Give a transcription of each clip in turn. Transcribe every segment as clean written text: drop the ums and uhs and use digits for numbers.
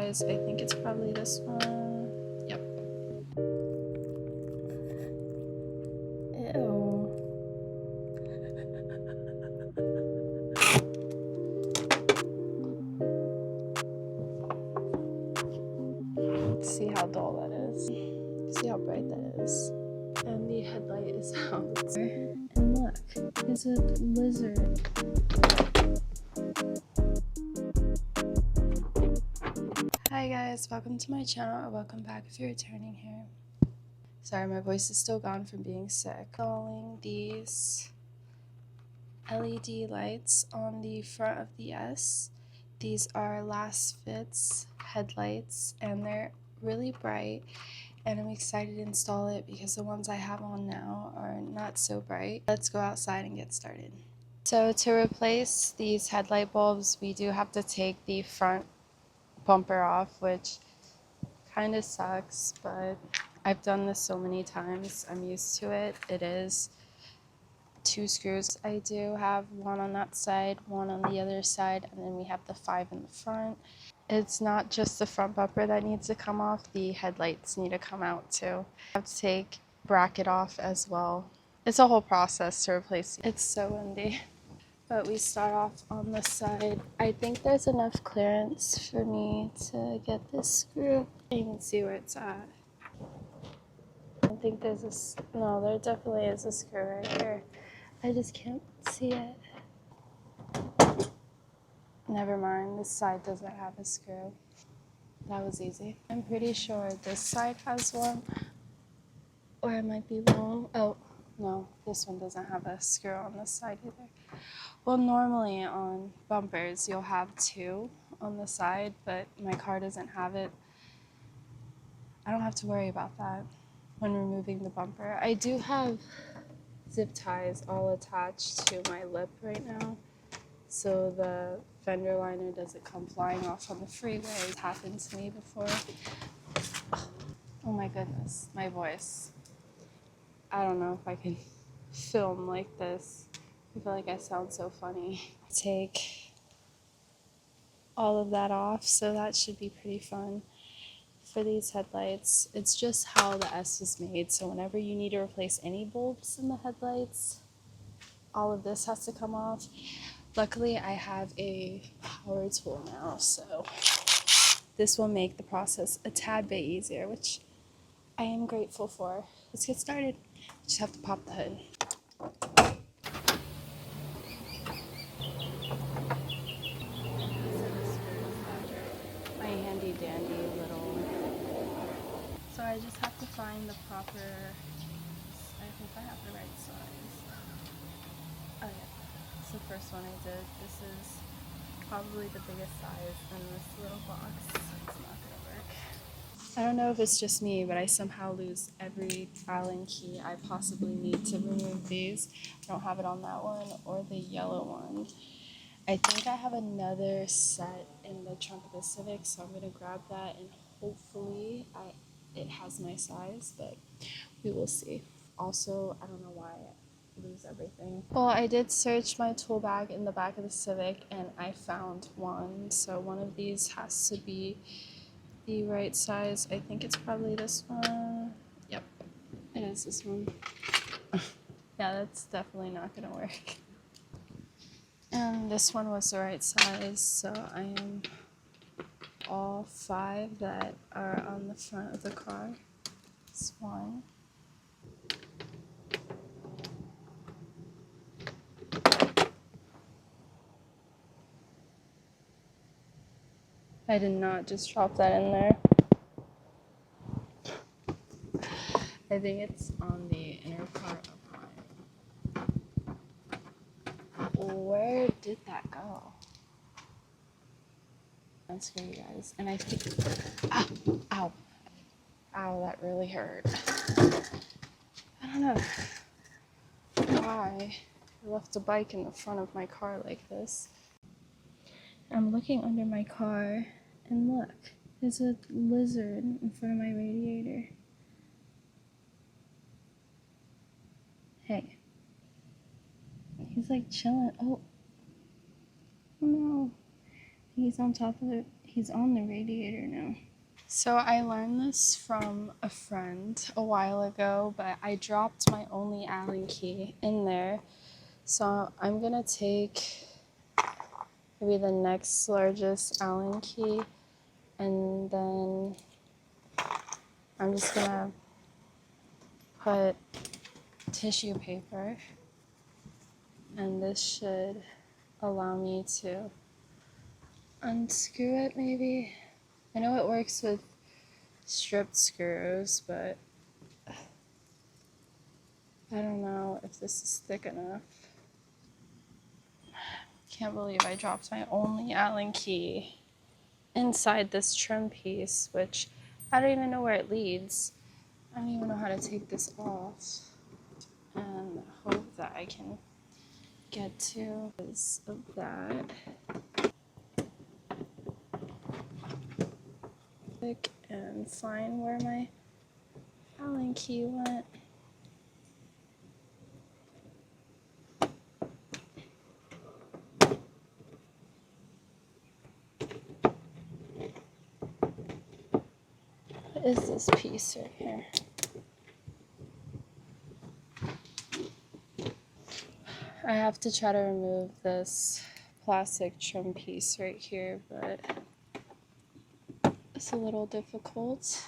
size. I think it's probably this one. Yep. Ew. See how dull that is. See how bright that is. And the headlight is out. And look, there's a lizard. Hi guys, welcome to my channel, or welcome back if you're returning here. Sorry, my voice is still gone from being sick. Installing these LED lights on the front of the S. These are lasfit headlights and they're really bright, and I'm excited to install it because the ones I have on now are not so bright. Let's go outside and get started. So to replace these headlight bulbs, we do have to take the front bumper off, which kind of sucks, but I've done this so many times, I'm used to it. It is 2 screws. I do have one on that side, one on the other side, and then we have the 5 in the front. It's not just the front bumper that needs to come off, the headlights need to come out too. I have to take bracket off as well. It's a whole process to replace. It's so windy. But we start off on the side. I think there's enough clearance for me to get this screw. You can see where it's at. I think there's a, no, there definitely is a screw right here. I just can't see it. Never mind, this side doesn't have a screw. That was easy. I'm pretty sure this side has one, or I might be wrong. Oh, no, this one doesn't have a screw on this side either. Well, normally on bumpers, you'll have 2 on the side, but my car doesn't have it. I don't have to worry about that when removing the bumper. I do have zip ties all attached to my lip right now, so the fender liner doesn't come flying off on the freeway. It's happened to me before. Oh my goodness, my voice. I don't know if I can film like this. I feel like I sound so funny. Take all of that off, so that should be pretty fun. For these headlights, it's just how the S is made, so whenever you need to replace any bulbs in the headlights, all of this has to come off. Luckily, I have a power tool now, so this will make the process a tad bit easier, which I am grateful for. Let's get started. Just have to pop the hood. My handy dandy little. So I just have to find the proper, I hope I have the right size. Oh yeah, it's the first one I did. This is probably the biggest size in this little box. It's not gonna work. I don't know if it's just me, but I somehow lose every Allen key I possibly need to remove these. I don't have it on that one or the yellow one. I think I have another set in the trunk of the Civic, so I'm gonna grab that and hopefully it has my size, but we will see. Also, I don't know why I lose everything. Well, I did search my tool bag in the back of the Civic and I found one, so one of these has to be the right size. I think it's probably this one. Yep, it is this one. Yeah, that's definitely not gonna work. And this one was the right size, so I am all 5 that are on the front of the car. This one. I did not just drop that in there. I think it's on the inner part of mine. Where did that go? I'm scared, you guys. And I think, ow, that really hurt. I don't know why I left a bike in the front of my car like this. I'm looking under my car and look, there's a lizard in front of my radiator. Hey, he's like chilling. Oh no, he's on top of it. He's on the radiator now. So I learned this from a friend a while ago, but I dropped my only Allen key in there. So I'm gonna take maybe the next largest Allen key, and then I'm just gonna put tissue paper, and this should allow me to unscrew it maybe. I know it works with stripped screws, but I don't know if this is thick enough. Can't believe I dropped my only Allen key inside this trim piece, which I don't even know where it leads. I don't even know how to take this off, and hope that I can get to this of that. And find where my Allen key went. What is this piece right here? I have to try to remove this plastic trim piece right here, but it's a little difficult.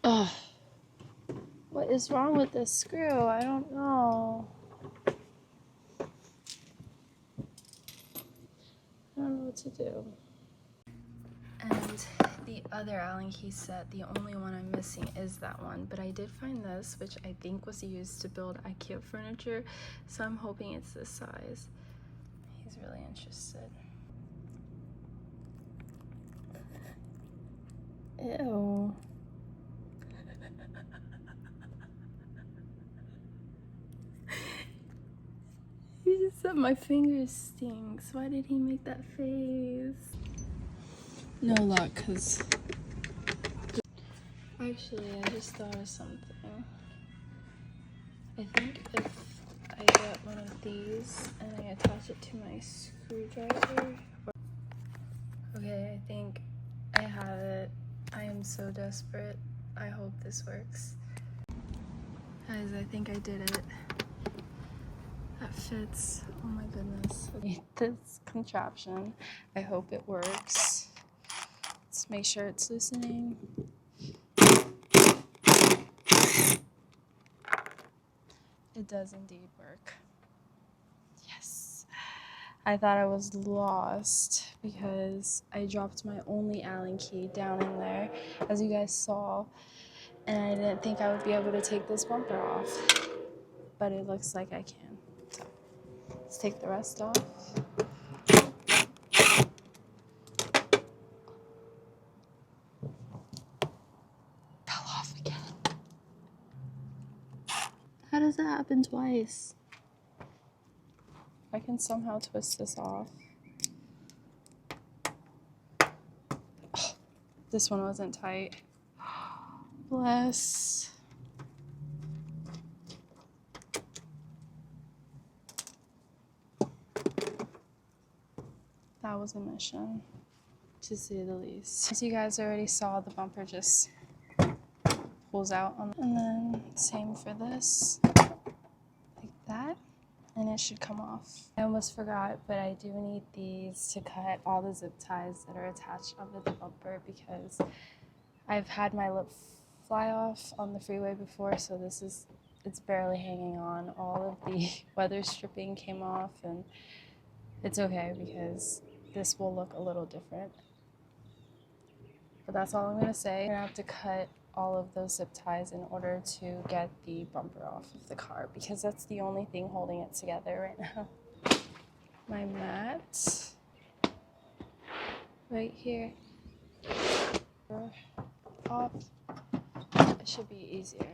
Ugh. What is wrong with this screw? I don't know. I don't know what to do. And the other Allen key set, the only one I'm missing is that one, but I did find this, which I think was used to build IKEA furniture, so I'm hoping it's this size. He's really interested. Ew. He just said my fingers stinks. Why did he make that face? No luck, because actually I just thought of something. I think if I get one of these and I attach it to my screwdriver. Okay, I think I have it. I am so desperate. I hope this works. Guys, I think I did it. That fits. Oh my goodness. This contraption. I hope it works. Let's make sure it's loosening. It does indeed work. Yes. I thought I was lost because I dropped my only Allen key down in there, as you guys saw, and I didn't think I would be able to take this bumper off, but it looks like I can. So let's take the rest off. Fell off again. How does that happen twice? I can somehow twist this off. Oh, this one wasn't tight. Bless. That was a mission, to say the least. As you guys already saw, the bumper just pulls out on, and then same for this, like that, and it should come off. I almost forgot, but I do need these to cut all the zip ties that are attached under the bumper, because I've had my lip fly off on the freeway before, so it's barely hanging on. All of the weather stripping came off, and it's okay because this will look a little different. But that's all I'm gonna say. I'm gonna have to cut all of those zip ties in order to get the bumper off of the car, because that's the only thing holding it together right now. My mat right here off. It should be easier.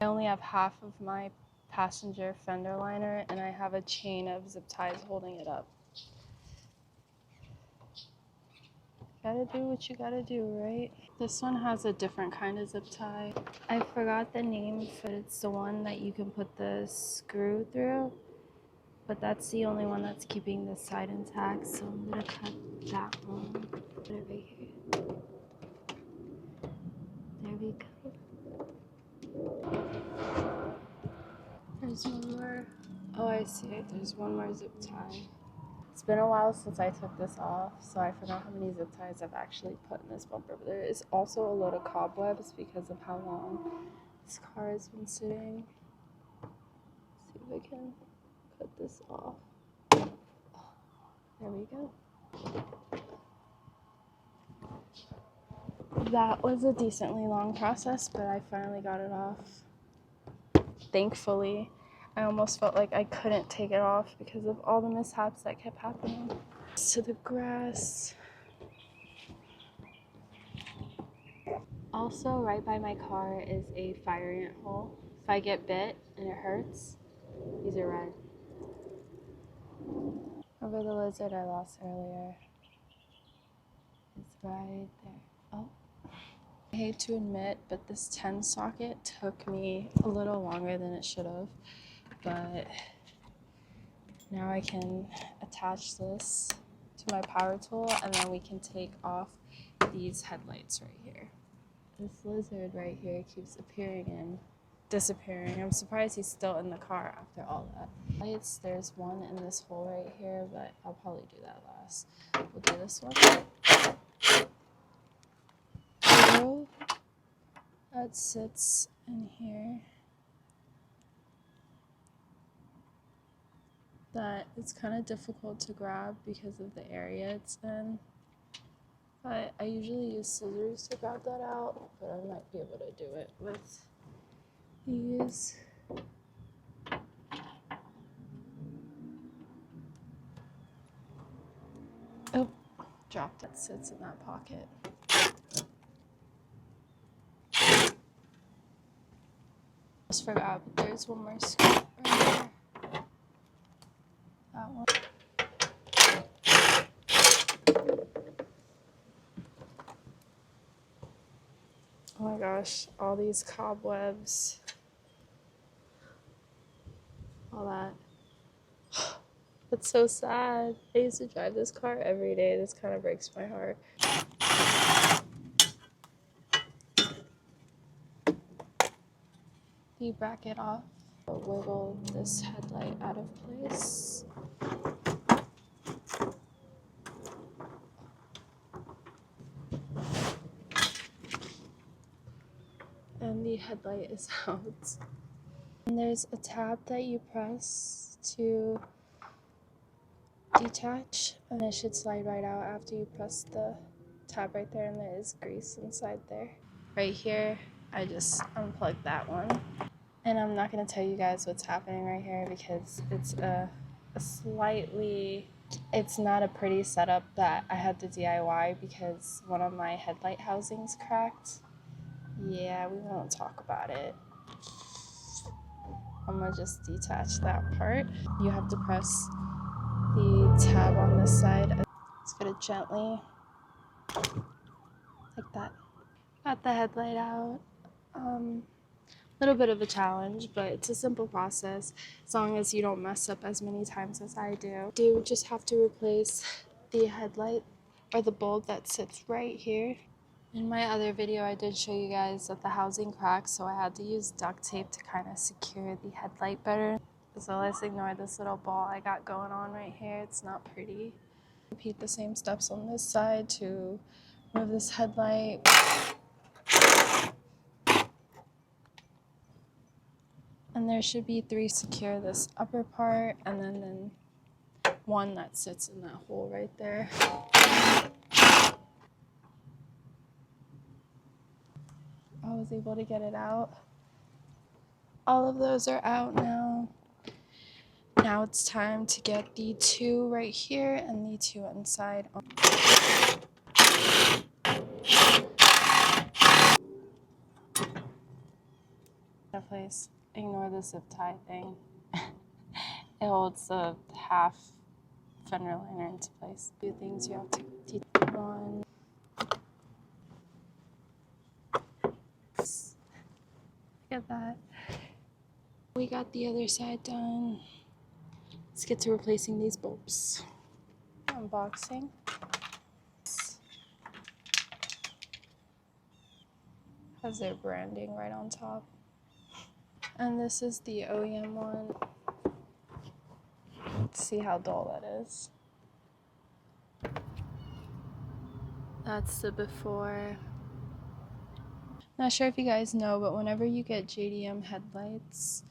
I only have half of my passenger fender liner, and I have a chain of zip ties holding it up. Gotta do what you gotta do, right? This one has a different kind of zip tie. I forgot the name, but it's the one that you can put the screw through. But that's the only one that's keeping this side intact, so I'm gonna cut that one. Put it right here. There we go. There's one more. Oh, I see it. There's one more zip tie. It's been a while since I took this off, so I forgot how many zip ties I've actually put in this bumper. But there is also a load of cobwebs because of how long this car has been sitting. Let's see if I can cut this off. There we go. That was a decently long process, but I finally got it off. Thankfully, I almost felt like I couldn't take it off because of all the mishaps that kept happening. To the grass. Also, right by my car is a fire ant hole. If I get bit and it hurts, these are red. Over the lizard I lost earlier. It's right there. Oh. I hate to admit, but this 10 socket took me a little longer than it should have. But now I can attach this to my power tool and then we can take off these headlights right here. This lizard right here keeps appearing and disappearing. I'm surprised he's still in the car after all that. Lights, there's one in this hole right here, but I'll probably do that last. We'll do this one. So that sits in here. That it's kind of difficult to grab because of the area it's in. But I usually use scissors to grab that out, but I might be able to do it with these. Oh, dropped it. Sits in that pocket. Just forgot, but there's one more scoop right there. That one. Oh my gosh, all these cobwebs. All that. That's so sad. I used to drive this car every day. This kind of breaks my heart. The bracket off. I'll wiggle this headlight out of place. And the headlight is out. And there's a tab that you press to detach, and it should slide right out after you press the tab right there, and there is grease inside there. Right here, I just unplugged that one. And I'm not going to tell you guys what's happening right here because it's a slightly, it's not a pretty setup that I had to DIY because one of my headlight housings cracked. Yeah, we won't talk about it. I'm going to just detach that part. You have to press the tab on this side. Just get it gently, like that. Got the headlight out. Little bit of a challenge, but it's a simple process as long as you don't mess up as many times as I do. You just have to replace the headlight or the bulb that sits right here. In my other video, I did show you guys that the housing cracked, so I had to use duct tape to kind of secure the headlight better. So let's ignore this little ball I got going on right here. It's not pretty. Repeat the same steps on this side to remove this headlight. And there should be 3 secure this upper part, and then one that sits in that hole right there. I was able to get it out. All of those are out now. Now it's time to get the 2 right here and the 2 inside. Please ignore the zip tie thing. It holds the half fender liner into place. 2 things you have to teach. 1, at that. We got the other side done. Let's get to replacing these bulbs. Unboxing. Has their branding right on top. And this is the OEM one. Let's see how dull that is. That's the before. Not sure if you guys know, but whenever you get JDM headlights,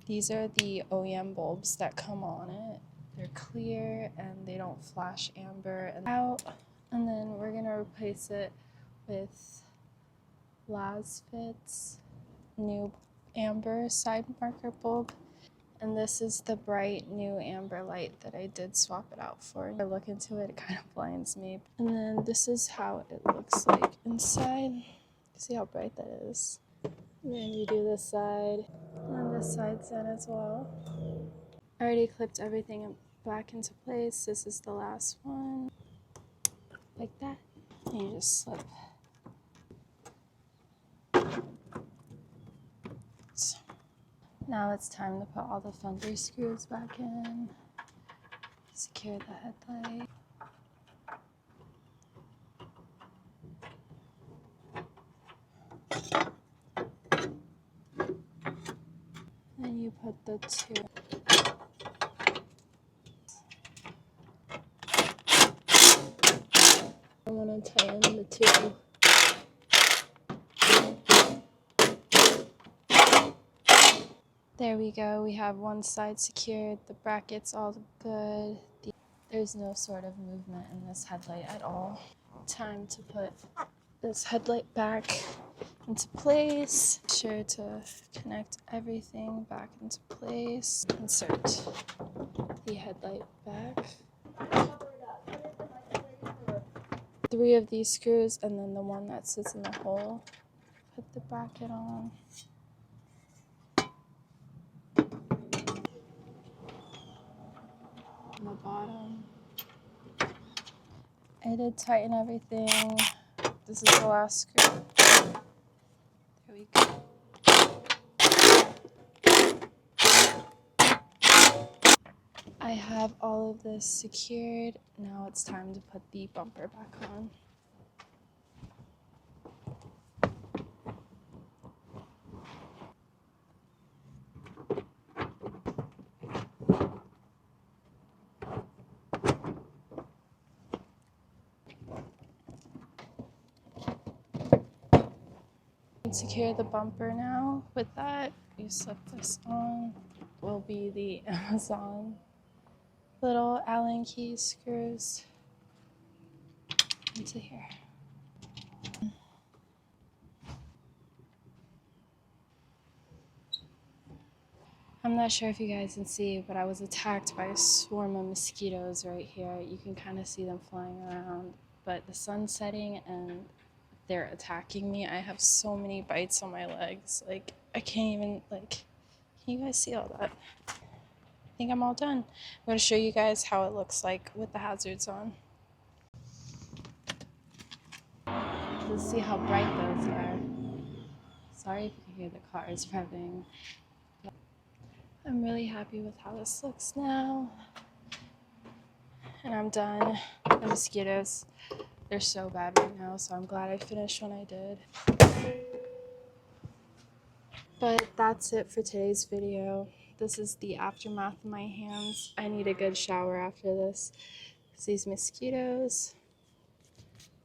these are the OEM bulbs that come on it. They're clear and they don't flash amber and out. And then we're gonna replace it with lasfit's new amber side marker bulb. And this is the bright new amber light that I did swap it out for. If I look into it, it kind of blinds me. And then this is how it looks like inside. See how bright that is. And then you do this side, and this side's in as well. I already clipped everything back into place. This is the last one, like that. And you just slip. So now it's time to put all the fender screws back in. Secure the headlight. And you put the two. I want to tighten the two. There we go. We have one side secured. The brackets all good. There's no sort of movement in this headlight at all. Time to put this headlight back into place. Be sure to connect everything back into place. Insert the headlight back. 3 of these screws and then the one that sits in the hole. Put the bracket on. On the bottom. I did tighten everything. This is the last screw. There we go. I have all of this secured. Now it's time to put the bumper back on. Secure the bumper now. With that, you slip this on. Will be the Amazon little Allen key screws into here. I'm not sure if you guys can see, but I was attacked by a swarm of mosquitoes right here. You can kind of see them flying around, but the sun's setting and they're attacking me. I have so many bites on my legs. Like, I can't even, like, can you guys see all that? I think I'm all done. I'm going to show you guys how it looks like with the hazards on. Let's see how bright those are. Sorry if you can hear the cars revving. I'm really happy with how this looks now. And I'm done. The mosquitoes, they're so bad right now, so I'm glad I finished when I did. But that's it for today's video. This is the aftermath of my hands. I need a good shower after this. These mosquitoes,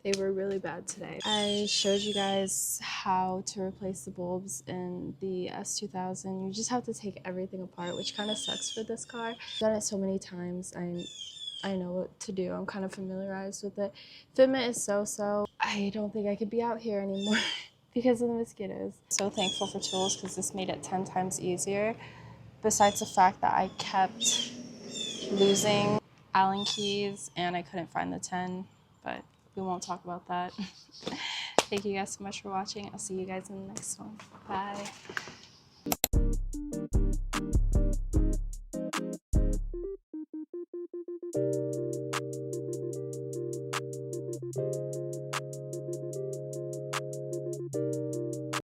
they were really bad today. I showed you guys how to replace the bulbs in the S2000. You just have to take everything apart, which kind of sucks for this car. I've done it so many times. I know what to do. I'm kind of familiarized with it. Fitment is so-so. I don't think I could be out here anymore because of the mosquitoes. So thankful for tools because this made it 10 times easier. Besides the fact that I kept losing Allen keys and I couldn't find the 10, but we won't talk about that. Thank you guys so much for watching. I'll see you guys in the next one. Bye.